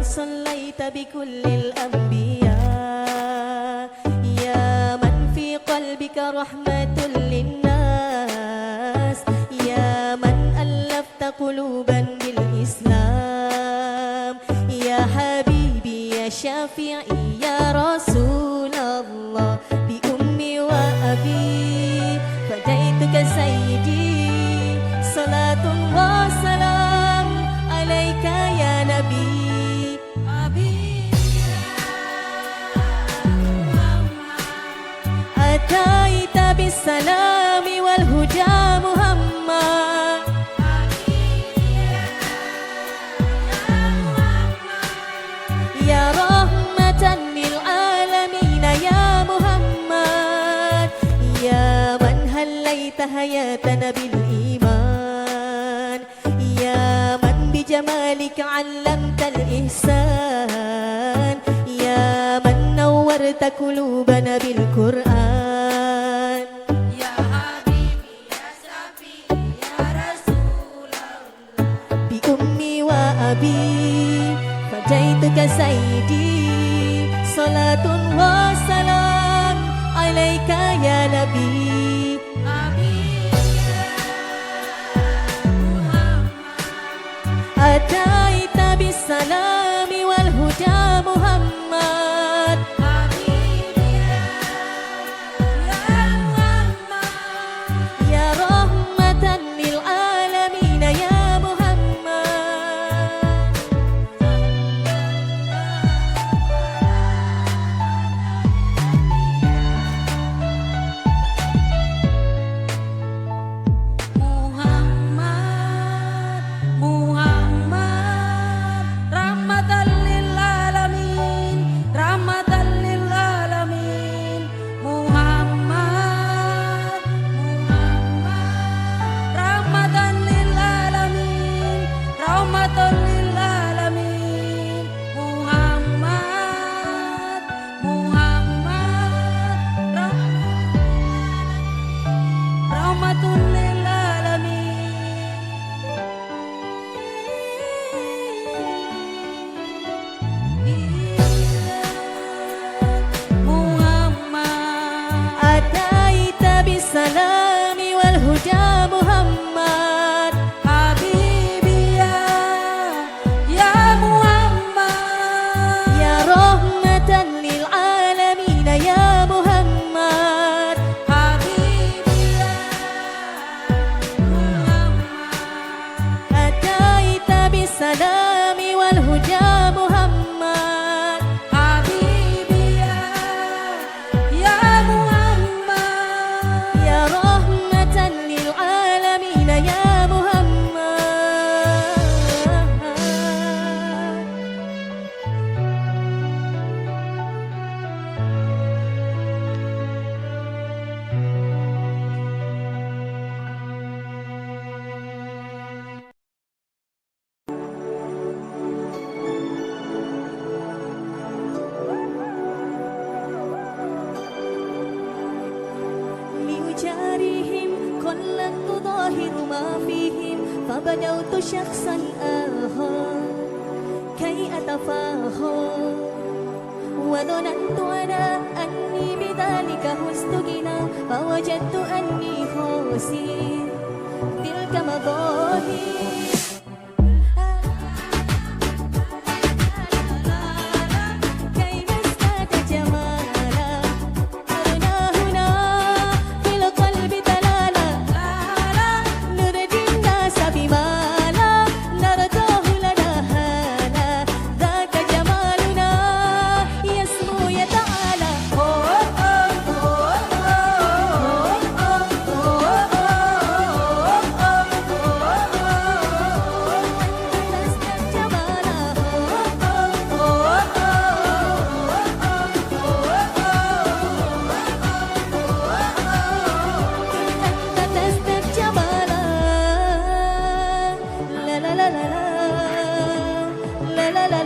صليت بكل الأنبياء يا من في قلبك رحمة للناس يا من ألفت قلوبا بالإسلام يا حبيبي يا شافعي يا رسول الله بأمي وأبي فديتك سيدي صلاة وسلام عليك يا نبي أتيت بالسلام والهدى محمد يا رحمة للعالمين يا محمد يا من هليت حياتنا بالإيمان يا من بجمالك علمت الإحسان يا من نورت قلوبنا بالقرآن يا حبيبي يا شفيعي يا رسول الله بأمي وأبي فديتك سيدي صلاة وسلام عليك يا نبي أتيت بالسلام والهدى محمد يا رحمة للعالمين يا محمد أتيت بالسلام والهدى محمد حبيبي يا محمد يا رحمة للعالمين يا محمد حبيبي يا محمد أتيت بالسلام والهدى محمد حبيبي يا محمد يا رحمة للعالمين يا محمد لأجاريهم كلا تظاهر ما فيهم فبدوت شخصا آخر كي أتفاخر وظننت أنا أني بذلك حزت غنى فوجدت أني خاسر تلك مظاهر كيف ازداد جمالا أرنا هنا في القلب دلالا نرضي الناس بما لا نرضاه لنا هالا ذاك جمالنا يسمو يتعالى la la la la